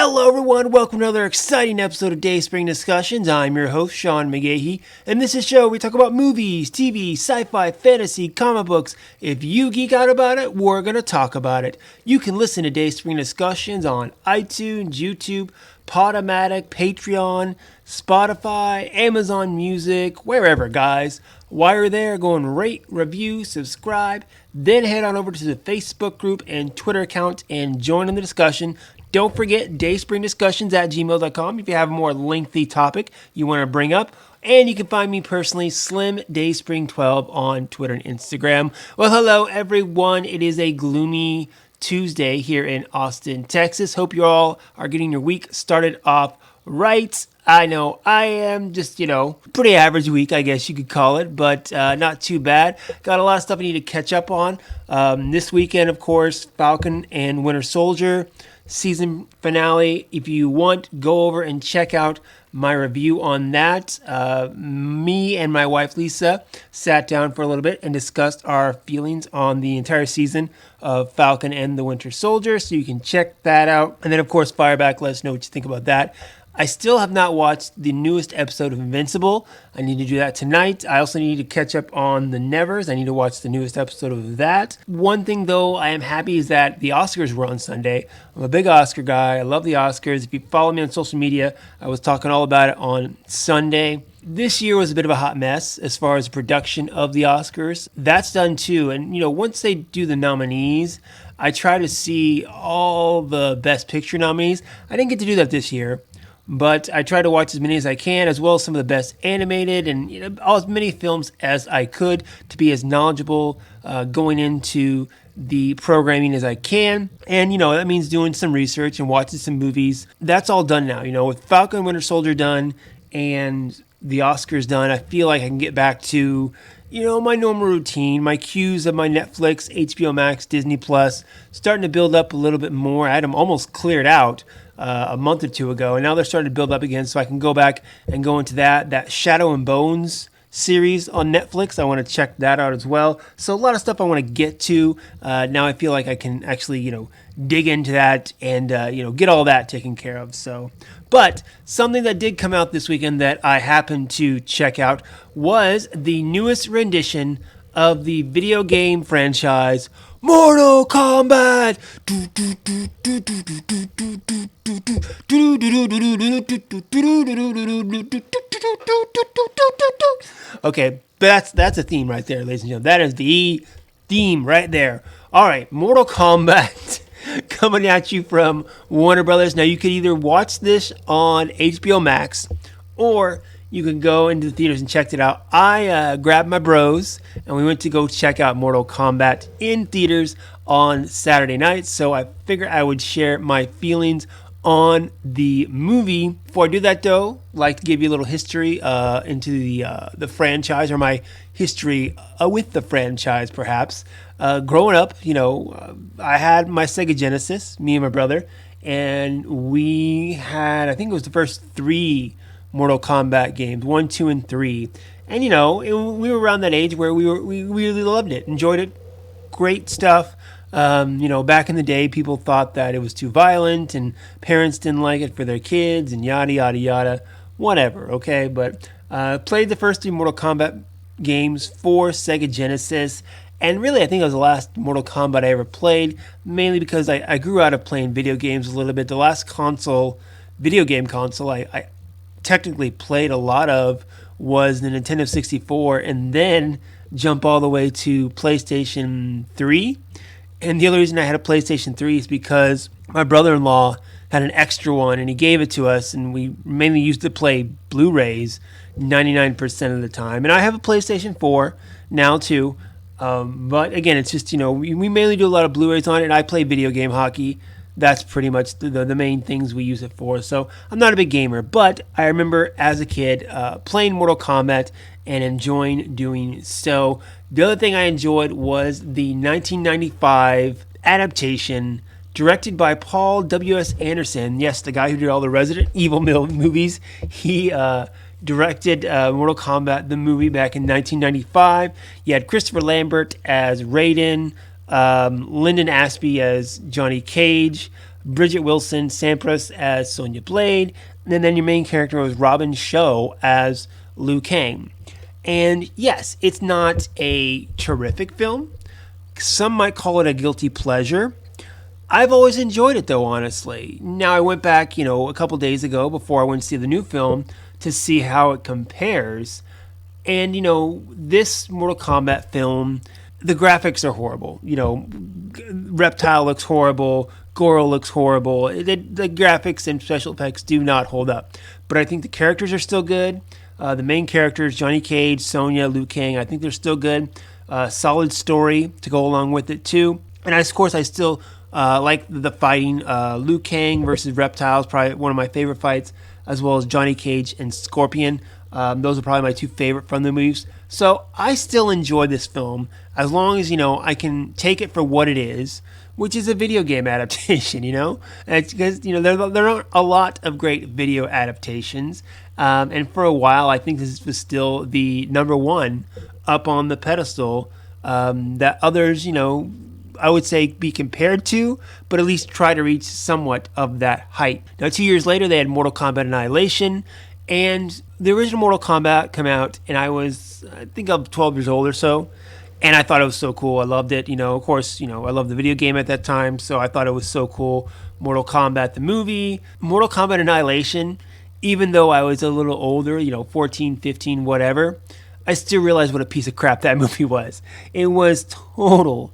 Hello everyone, welcome to another exciting episode of Dayspring Discussions. I'm your host, Sean McGahee, and this is a show where we talk about movies, TV, sci-fi, fantasy, comic books. If you geek out about it, we're going to talk about it. You can listen to Dayspring Discussions on iTunes, YouTube, Podomatic, Patreon, Spotify, Amazon Music, wherever, guys. While you're there, go and rate, review, subscribe, then head on over to the Facebook group and Twitter account and join in the discussion. Don't forget dayspringdiscussions@gmail.com if you have a more lengthy topic you want to bring up. And you can find me personally, Slim Dayspring12 on Twitter and Instagram. Well, hello everyone. It is a gloomy Tuesday here in Austin, Texas. Hope you all are getting your week started off right. I know I am just, pretty average week, I guess you could call it, but not too bad. Got a lot of stuff I need to catch up on. This weekend, of course, Falcon and Winter Soldier season finale. If you want, go over and check out my review on that. Me and my wife Lisa sat down for a little bit and discussed our feelings on the entire season of Falcon and the Winter Soldier, so you can check that out. And then, of course, fire back, let us know what you think about that. I still have not watched the newest episode of Invincible. I need to do that tonight. I also need to catch up on The Nevers. I need to watch the newest episode of that. One thing, though, I am happy is that the Oscars were on Sunday. I'm a big Oscar guy. I love the Oscars. If you follow me on social media, I was talking all about it on Sunday. This year was a bit of a hot mess as far as the production of the Oscars. That's done too. And, once they do the nominees, I try to see all the Best Picture nominees. I didn't get to do that this year, but I try to watch as many as I can, as well as some of the best animated and as many films as I could to be as knowledgeable going into the programming as I can. And, that means doing some research and watching some movies. That's all done now. With Falcon and Winter Soldier done and the Oscars done, I feel like I can get back to, my normal routine, my queues of my Netflix, HBO Max, Disney Plus, starting to build up a little bit more. I had them almost cleared out a month or two ago, and now they're starting to build up again, so I can go back and go into that Shadow and Bones series on Netflix. I want to check that out as well. So a lot of stuff I want to get to. Now I feel like I can actually, dig into that and, get all that taken care of. So, but something that did come out this weekend that I happened to check out was the newest rendition of the video game franchise Mortal Kombat. Okay, but that's a theme right there, ladies and gentlemen. That is the theme right there. All right, Mortal Kombat coming at you from Warner Brothers. Now, you could either watch this on HBO Max or you can go into the theaters and check it out. I grabbed my bros and we went to go check out Mortal Kombat in theaters on Saturday night. So I figured I would share my feelings on the movie. Before I do that, though, I'd like to give you a little history into the franchise, or my history with the franchise, perhaps. Growing up, I had my Sega Genesis, me and my brother, and we had, I think it was the first 3 Mortal Kombat games, 1, 2, and 3. And, we were around that age where we really loved it, enjoyed it, great stuff. Back in the day, people thought that it was too violent and parents didn't like it for their kids and yada, yada, yada, whatever, okay? But played the first 3 Mortal Kombat games for Sega Genesis. And really, I think it was the last Mortal Kombat I ever played, mainly because I grew out of playing video games a little bit. The last video game console I technically played a lot of was the Nintendo 64, and then jump all the way to PlayStation 3. And the other reason I had a PlayStation 3 is because my brother-in-law had an extra one, and he gave it to us, and we mainly used to play Blu-rays 99% of the time. And I have a PlayStation 4 now, too. But again, it's just, we mainly do a lot of Blu-rays on it, and I play video game hockey. That's pretty much the main things we use it for. So I'm not a big gamer, but I remember as a kid playing Mortal Kombat and enjoying doing so. The other thing I enjoyed was the 1995 adaptation directed by Paul W.S. Anderson. Yes, the guy who did all the Resident Evil movies. He directed Mortal Kombat, the movie, back in 1995. You had Christopher Lambert as Raiden, Lyndon Aspey as Johnny Cage, Bridget Wilson Sampras as Sonya Blade, and then your main character was Robin Shou as Liu Kang. And yes, it's not a terrific film. Some might call it a guilty pleasure. I've always enjoyed it though, honestly. Now I went back, a couple days ago before I went to see the new film to see how it compares. And, this Mortal Kombat film, the graphics are horrible. Reptile looks horrible. Goro looks horrible. The graphics and special effects do not hold up. But I think the characters are still good. The main characters, Johnny Cage, Sonya, Liu Kang, I think they're still good. Solid story to go along with it, too. And of course, I still like the fighting. Liu Kang versus Reptile is probably one of my favorite fights, as well as Johnny Cage and Scorpion. Those are probably my two favorite from the movies. So I still enjoy this film as long as, I can take it for what it is, which is a video game adaptation, And it's because, there aren't a lot of great video adaptations. And for a while, I think this was still the number one up on the pedestal that others, I would say be compared to, but at least try to reach somewhat of that height. Now, 2 years later, they had Mortal Kombat Annihilation, and the original Mortal Kombat came out, and I think I'm 12 years old or so, and I thought it was so cool. I loved it. Of course, I loved the video game at that time, so I thought it was so cool. Mortal Kombat, the movie, Mortal Kombat Annihilation, even though I was a little older, 14, 15, whatever, I still realized what a piece of crap that movie was. It was total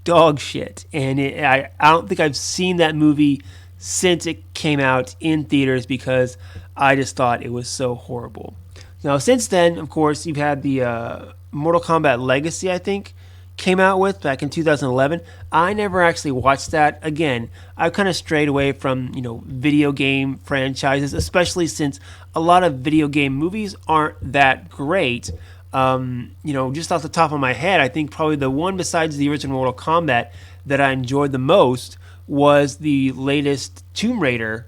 dog shit, and I don't think I've seen that movie since it came out in theaters because I just thought it was so horrible. Now, since then, of course, you've had the Mortal Kombat Legacy, I think, came out with back in 2011. I never actually watched that. Again, I've kind of strayed away from, video game franchises, especially since a lot of video game movies aren't that great. Just off the top of my head, I think probably the one besides the original Mortal Kombat that I enjoyed the most was the latest Tomb Raider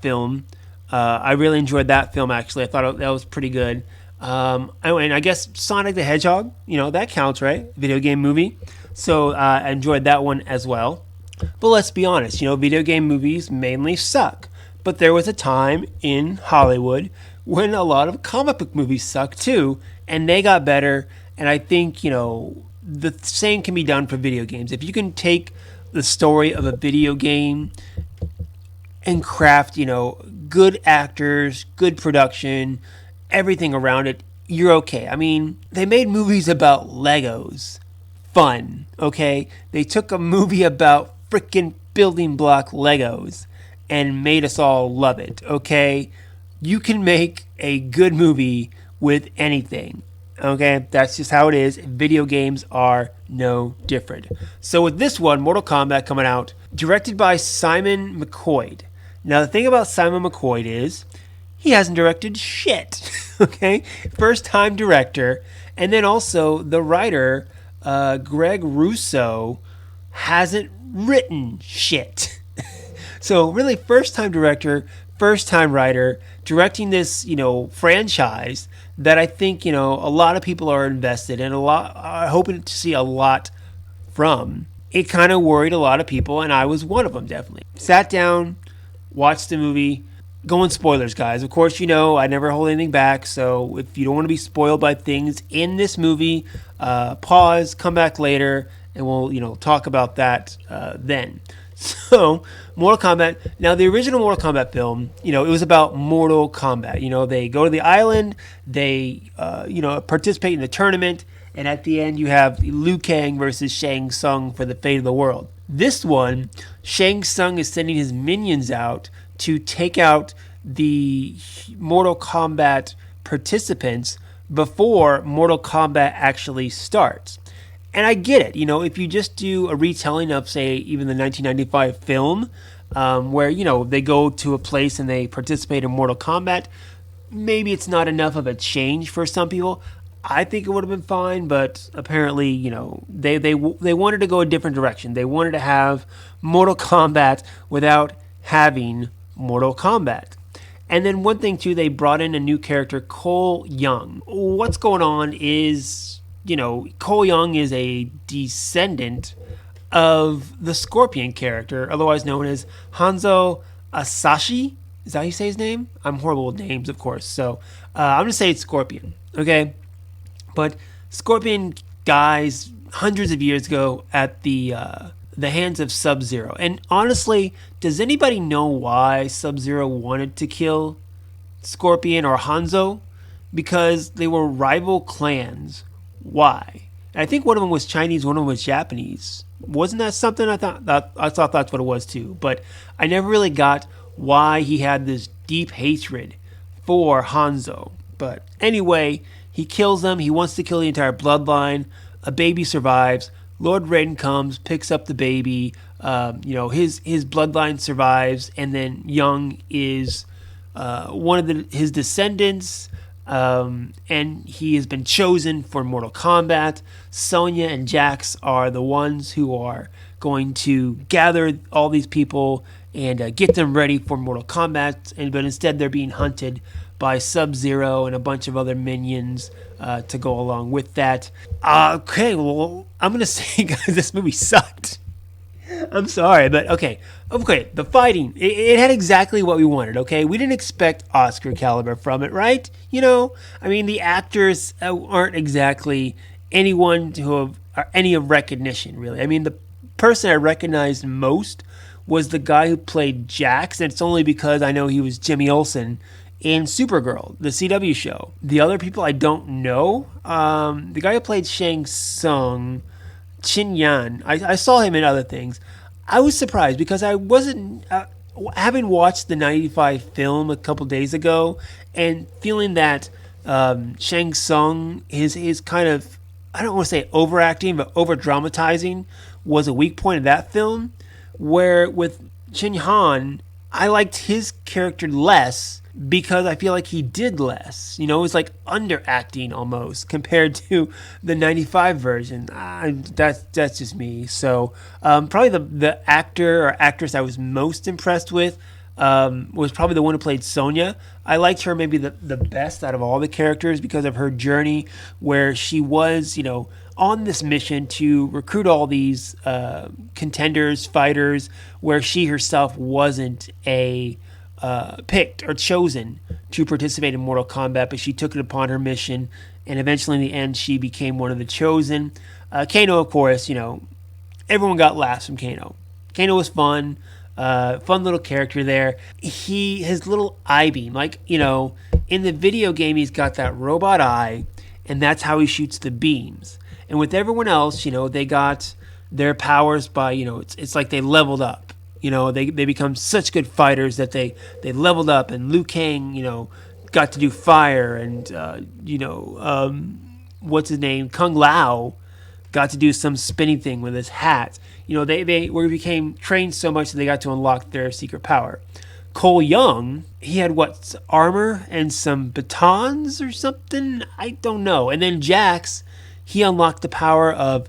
film. I really enjoyed that film, actually. I thought that was pretty good. And I guess Sonic the Hedgehog, that counts, right? Video game movie. So I enjoyed that one as well. But let's be honest, video game movies mainly suck. But there was a time in Hollywood when a lot of comic book movies sucked too, and they got better. And I think, the same can be done for video games. If you can take the story of a video game and craft, good actors, good production, everything around it, you're okay. I mean, they made movies about Legos. Fun, okay? They took a movie about freaking building block Legos and made us all love it, okay? You can make a good movie with anything, okay? That's just how it is. Video games are no different. So with this one, Mortal Kombat coming out, directed by Simon McQuoid. Now, the thing about Simon McQuoid is he hasn't directed shit, okay? First-time director. And then also the writer, Greg Russo, hasn't written shit. So really, first-time director, first-time writer, directing this, franchise that I think, a lot of people are invested in, a lot are hoping to see a lot from. It kind of worried a lot of people, and I was one of them, definitely. Sat down, watched the movie. Going spoilers, guys. Of course, I never hold anything back, so if you don't want to be spoiled by things in this movie, pause, come back later, and we'll, talk about that then. So, Mortal Kombat. Now, the original Mortal Kombat film, it was about Mortal Kombat. They go to the island, they, participate in the tournament, and at the end, you have Liu Kang versus Shang Tsung for the fate of the world. This one, Shang Tsung is sending his minions out to take out the Mortal Kombat participants before Mortal Kombat actually starts. And I get it, if you just do a retelling of, say, even the 1995 film, where, they go to a place and they participate in Mortal Kombat, maybe it's not enough of a change for some people. I think it would have been fine, but apparently, they wanted to go a different direction. They wanted to have Mortal Kombat without having Mortal Kombat. And then one thing, too, they brought in a new character, Cole Young. What's going on is, Cole Young is a descendant of the Scorpion character, otherwise known as Hanzo Asashi. Is that how you say his name? I'm horrible with names, of course. So I'm going to say it's Scorpion, okay? But Scorpion dies hundreds of years ago at the hands of Sub-Zero. And honestly, does anybody know why Sub-Zero wanted to kill Scorpion or Hanzo? Because they were rival clans. Why? And I think one of them was Chinese, one of them was Japanese. Wasn't that something? I thought that's what it was too. But I never really got why he had this deep hatred for Hanzo. But anyway, he kills them. He wants to kill the entire bloodline. A baby survives. Lord Raiden comes, picks up the baby. His bloodline survives, and then Young is one of his descendants. And he has been chosen for Mortal Kombat. Sonya and Jax are the ones who are going to gather all these people and get them ready for Mortal Kombat. But instead, they're being hunted by Sub-Zero and a bunch of other minions to go along with that. Okay, well, I'm going to say, guys, this movie sucked. I'm sorry, but okay, the fighting, it had exactly what we wanted, okay? We didn't expect Oscar caliber from it, right? The actors aren't exactly anyone any of recognition, really. The person I recognized most was the guy who played Jax, and it's only because I know he was Jimmy Olsen in Supergirl, the CW show. The other people I don't know. The guy who played Shang Tsung, Chin Yan, I saw him in other things. I was surprised because I wasn't having watched the 95 film a couple days ago and feeling that Shang Tsung, his kind of, I don't want to say overacting, but over dramatizing was a weak point of that film. Where with Chin Han, I liked his character less because I feel like he did less. It was like underacting almost compared to the 95 version. That's just me. So probably the actor or actress I was most impressed with was probably the one who played Sonya. I liked her maybe the best out of all the characters because of her journey where she was, on this mission to recruit all these contenders, fighters, where she herself wasn't picked or chosen to participate in Mortal Kombat, but she took it upon her mission, and eventually in the end she became one of the chosen. Kano, of course, everyone got laughs from Kano. Kano was fun little character there. His little eye beam, in the video game he's got that robot eye, and that's how he shoots the beams. And with everyone else, they got their powers by, it's like they leveled up. They become such good fighters that they leveled up. And Liu Kang, got to do fire. And, what's his name? Kung Lao got to do some spinning thing with his hat. They became trained so much that they got to unlock their secret power. Cole Young, he had armor and some batons or something? I don't know. And then Jax, he unlocked the power of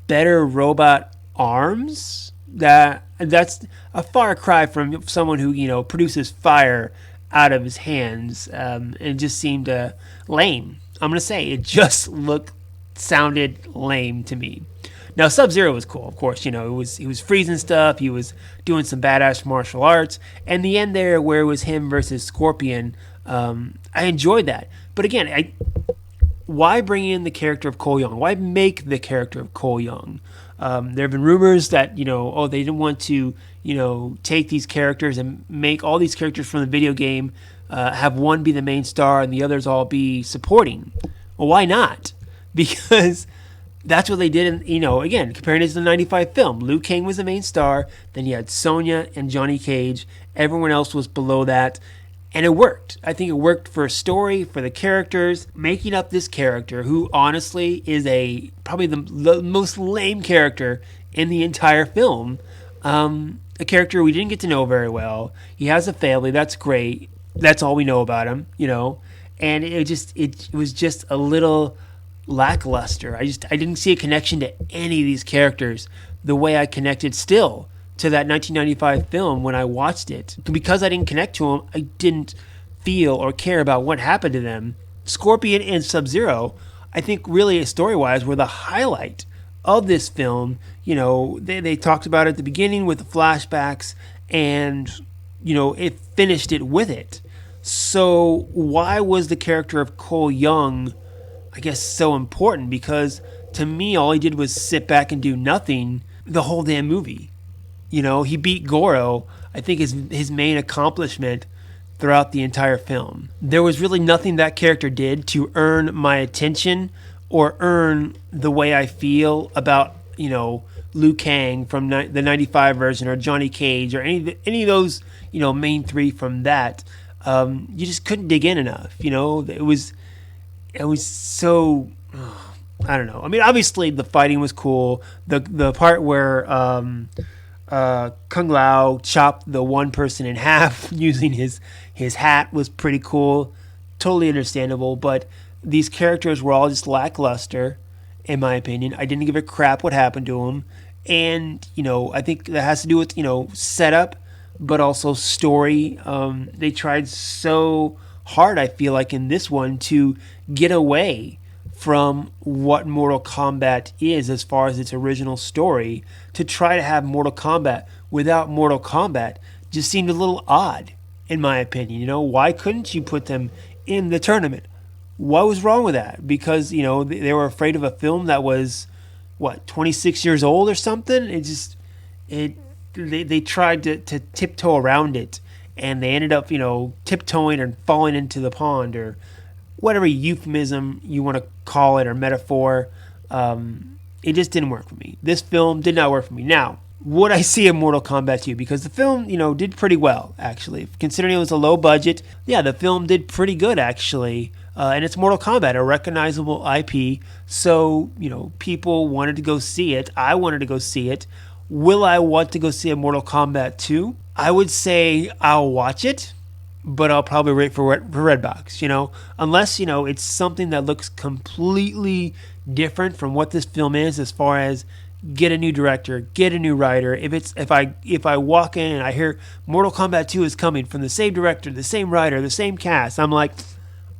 better robot arms. That's a far cry from someone who produces fire out of his hands, and it just seemed lame. I'm gonna say it just sounded lame to me. Now Sub-Zero was cool, of course. He was freezing stuff. He was doing some badass martial arts, and the end there where it was him versus Scorpion, I enjoyed that. But again, why bring in the character of Cole Young? Why make the character of Cole Young? There have been rumors that, they didn't want to, take these characters and make all these characters from the video game, have one be the main star and the others all be supporting. Well, why not? Because that's what they did in, again, comparing it to the 95 film. Liu Kang was the main star, then you had Sonya and Johnny Cage. Everyone else was below that. And it worked. I think it worked for a story, for the characters, making up this character who honestly is probably the most lame character in the entire film. A character we didn't get to know very well. He has a family, that's great. That's all we know about him, And it was just a little lackluster. I didn't see a connection to any of these characters the way I connected still to that 1995 film when I watched it. Because I didn't connect to them, I didn't feel or care about what happened to them. Scorpion and Sub-Zero, I think really story-wise, were the highlight of this film, they talked about it at the beginning with the flashbacks, and, it finished it with it. So why was the character of Cole Young, I guess, so important? Because to me, all he did was sit back and do nothing the whole damn movie. He beat Goro, I think, is his main accomplishment throughout the entire film. There was really nothing that character did to earn my attention or earn the way I feel about, Liu Kang from the 95 version, or Johnny Cage, or any of those, main three from that. You just couldn't dig in enough. It was so, I don't know. I mean, obviously the fighting was cool. The part where Kung Lao chopped the one person in half using his hat was pretty cool. Totally understandable. But these characters were all just lackluster, in my opinion. I didn't give a crap what happened to them. And, I think that has to do with, setup, but also story. They tried so hard, I feel like, in this one to get away from what Mortal Kombat is as far as its original story. To try to have Mortal Kombat without Mortal Kombat just seemed a little odd, in my opinion. Why couldn't you put them in the tournament? What was wrong with that? Because, they were afraid of a film that was, 26 years old or something? They tried to tiptoe around it, and they ended up, tiptoeing and falling into the pond, or whatever euphemism you want to call it, or metaphor. It just didn't work for me. This film did not work for me. Now, would I see a Mortal Kombat 2? Because the film, did pretty well, actually. Considering it was a low budget, yeah, the film did pretty good, actually. And it's Mortal Kombat, a recognizable IP. So, people wanted to go see it. I wanted to go see it. Will I want to go see a Mortal Kombat 2? I would say I'll watch it, but I'll probably wait for Redbox, unless, it's something that looks completely different from what this film is, as far as get a new director, get a new writer. If I walk in and I hear Mortal Kombat 2 is coming from the same director, the same writer, the same cast, I'm like,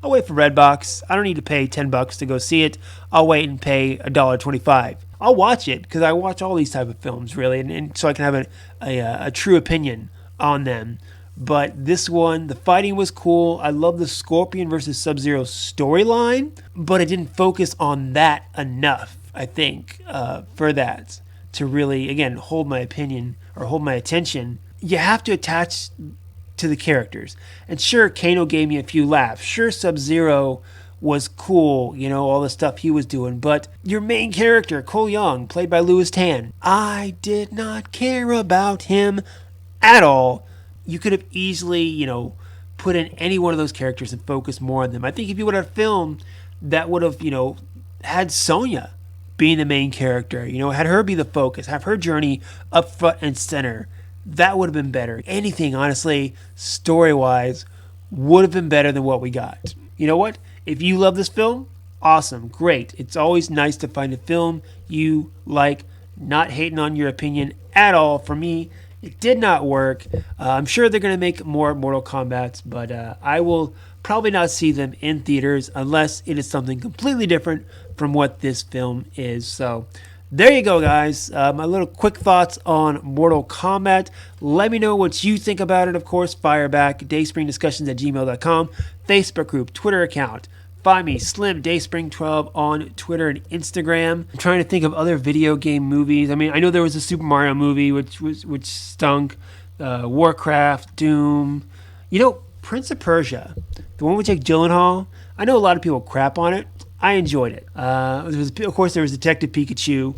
I'll wait for Redbox. I don't need to pay $10 to go see it. I'll wait and pay $1.25. I'll watch it because I watch all these type of films, really, and so I can have a true opinion on them. But this one, the fighting was cool. I love the Scorpion versus Sub-Zero storyline, but it didn't focus on that enough, I think, for that to really, again, hold my opinion or hold my attention. You have to attach to the characters. And sure, Kano gave me a few laughs. Sure, Sub-Zero was cool, all the stuff he was doing. But your main character, Cole Young, played by Louis Tan, I did not care about him at all. You could have easily, put in any one of those characters and focus more on them. I think if you would have filmed that would have, had Sonya being the main character, had her be the focus, have her journey up front and center, that would have been better. Anything, honestly, story-wise, would have been better than what we got. You know what? If you love this film, awesome, great. It's always nice to find a film you like. Not hating on your opinion at all. For me, it did not work. I'm sure they're going to make more Mortal Kombats, but I will probably not see them in theaters unless it is something completely different from what this film is. So there you go, guys. My little quick thoughts on Mortal Kombat. Let me know what you think about it. Of course, fire back. dayspringdiscussions@gmail.com. Facebook group, Twitter account. Find me, Slim Dayspring12 on Twitter and Instagram. I'm trying to think of other video game movies. I mean, I know there was a Super Mario movie which stunk. Warcraft, Doom. Prince of Persia, the one with Jake Gyllenhaal. I know a lot of people crap on it. I enjoyed it. Of course, there was Detective Pikachu,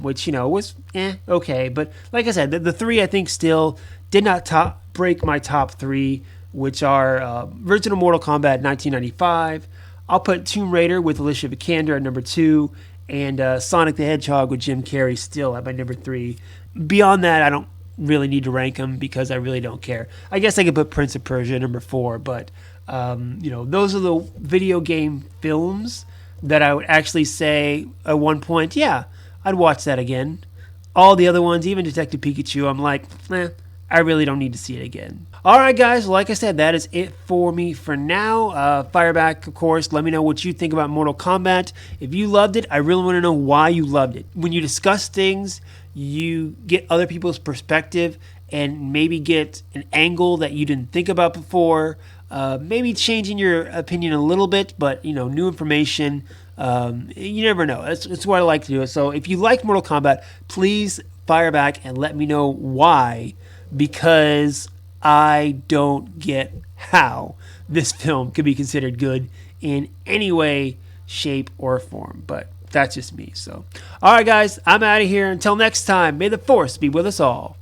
which was okay. But like I said, the three I think still did not break my top three, which are original Mortal Kombat 1995. I'll put Tomb Raider with Alicia Vikander at number 2, and Sonic the Hedgehog with Jim Carrey still at my number 3. Beyond that, I don't really need to rank them because I really don't care. I guess I could put Prince of Persia at number 4, but those are the video game films that I would actually say at one point, yeah, I'd watch that again. All the other ones, even Detective Pikachu, I'm like, I really don't need to see it again. Alright guys, like I said, that is it for me for now. Fire back, of course. Let me know what you think about Mortal Kombat. If you loved it, I really want to know why you loved it. When you discuss things, you get other people's perspective and maybe get an angle that you didn't think about before. Maybe changing your opinion a little bit, but new information. You never know. That's what I like to do. So if you like Mortal Kombat, please fire back and let me know why, because I don't get how this film could be considered good in any way, shape, or form. But that's just me. So, all right, guys, I'm out of here. Until next time, may the force be with us all.